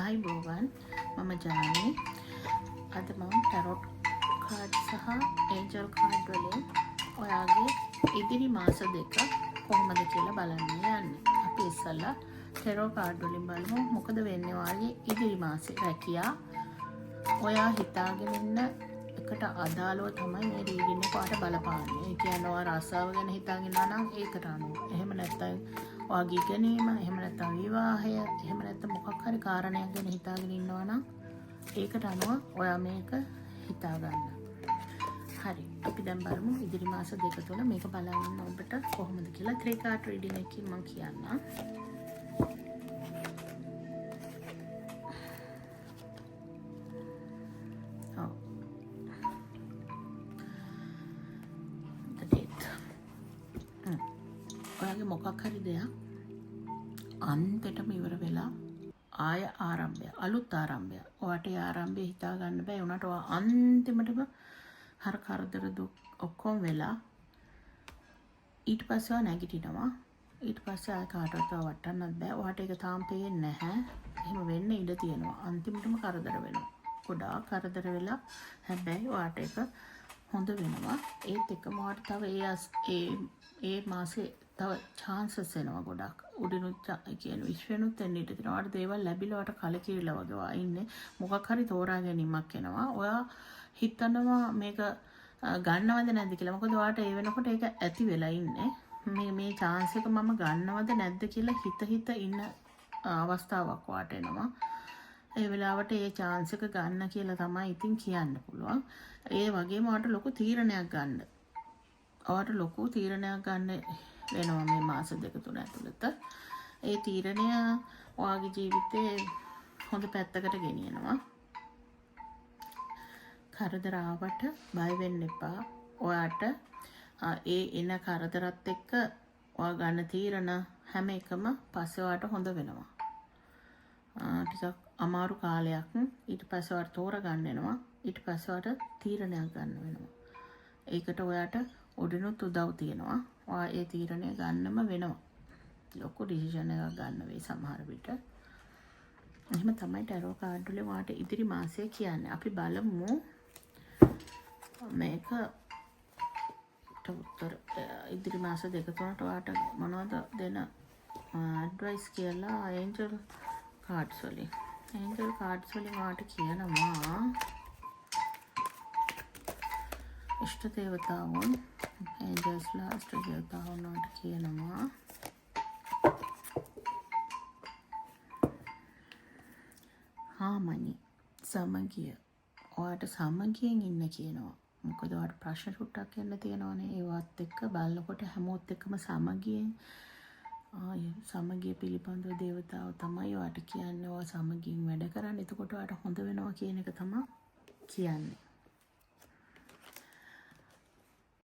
ආයිබෝවන් මම ජානි අද මම ටැරොට් කාඩ් සහ ඒන්ජල් කාඩ් වලින් ඔයාගේ ඉදිරි මාස දෙක කොහොමද කියලා බලන්න යන්නේ. අපි ඉස්සෙල්ලා ටැරෝ කාඩ් වලින් බලමු මොකද වෙන්නේ ඔයාගේ ඉදිරි මාසේ රැකියා. ඔයා හිතාගෙන ඉන්න එකට අදාළව තමයි මේ රීඩින් එක ඔයාට බලපාන්නේ. ඒ කියන්නේ ඔයා රස්සාව ගැන හිතාගෙන ඉන්නවා නම් ඒකට අනුව. එහෙම නැත්නම් ඔයාගේ ඉගෙනීම, එහෙම නැත්නම් විවාහය, එහෙම නැත්නම් මොකක් හරි කාරණයක් ගැන හිතාගෙන ඉන්නවා නම් ඒකට අනුව ඔයා මේක හිතා ගන්න. හරි. අපි දැන් බලමු ඉදිරි මාස දෙක තුන මේක බලන්න ඔබට කොහොමද කියලා 3 කාඩ් රීඩින් එකකින් මම කියන්නම්. ඔයාගේ මොකක් හරි දෙයක් අන්තිමටම ඉවර වෙලා ආය ආරම්භය අලුත් ආරම්භය ඔයාට ඒ ආරම්භය හිතා ගන්න බෑ. උනාට ඔයා අන්තිමටම හර කරදර දුක් ඔක්කොම වෙලා ඊට පස්සේ ඔයා නැගිටිනවා. ඊට පස්සේ ආය කාටවත් වටන්නත් බෑ. ඔයාට ඒක තාම පේන්නේ නැහැ. එහෙම වෙන්න ඉඩ තියෙනවා. අන්තිමටම කරදර වෙනවා. ගොඩාක් කරදර වෙලා හැබැයි ඔයාට ඒක හොඳ වෙනවා. ඒත් එකම ඔයාට තව ඒ මාසේ තව chances එනවා ගොඩක්. උඩිනුත් කියන විශ්වෙනුත් එන්න ඉඩ තියෙනවා. ඔයාට දේවල් ලැබිලා ඔයාට කලකිරිලා වගේ ඔයා ඉන්නේ. මොකක් හරි තෝරා ගැනීමක් එනවා. ඔයා හිතනවා මේක ගන්නවද නැද්ද කියලා. මොකද ඔයාට ඒ වෙනකොට ඒක ඇති වෙලා ඉන්නේ. මේ chance එක මම ගන්නවද නැද්ද කියලා හිත ඉන්න අවස්ථාවක් ඔයාට එනවා. ඒ වෙලාවට ඒ chance එක ගන්න කියලා තමයි ඉතින් කියන්න පුළුවන්. ඒ වගේම ඔයාට ලොකු තීරණයක් ගන්න. ඔයාට ලොකු තීරණයක් ගන්න වෙනවා මේ මාස දෙක තුන ඇතුළත. ඒ තීරණය ඔයාගේ ජීවිතේ හොඳ පැත්තකට ගෙනියනවා. කරදර ආවට බය වෙන්න එපා. ඔයාට ඒ එන කරදරත් එක්ක ඔයා ගන්න තීරණ හැම එකම පස්සේ ඔයාට හොඳ වෙනවා. ටිකක් අමාරු කාලයක් ඊට පස්සේ ඔයාට තෝරගන්න වෙනවා. ඊට පස්සේ ඔයාට තීරණයක් ගන්න වෙනවා. ඒකට ඔයාට උඩිනුත් උදව් තියෙනවා. ඔයා ඒ තීරණය ගන්නම වෙනවා. ලොකු ඩිසිෂන් එකක් ගන්න වෙයි සමහර විට. එහෙම තමයි ටැරෝ කාඩ් වලින් ඔයාට ඉදිරි මාසය කියන්නේ. අපි බලමු මේක උත්තර ඉදිරි මාස දෙක තුනට ඔයාට මොනවද දෙන ඇඩ්වයිස් කියලා ඒන්ජල් කාඩ්ස් වලින්. ඒන්ජල් කාඩ්ස් වලින් ඔයාට කියනවා ඉෂ්ට දේවතාවුන් ඒන්ජල්ස්ලා ඉෂ්ට දේවතාවුන් වලට කියනවා හාමනි සමගිය. ඔයාට සමගියෙන් ඉන්න කියනවා. මොකද ඔයාට ප්‍රශ්න ටුට්ටක් එන්න තියෙනවනේ. ඒවත් එක්ක බලනකොට හැමෝත් එක්කම සමගියෙන් සමගිය පිළිබඳව දේවතාව තමයි ඔයාට කියන්නේ. ඔයා සමගියෙන් වැඩ කරන්න. එතකොට ඔයාට හොඳ වෙනවා කියන එක තමයි කියන්නේ.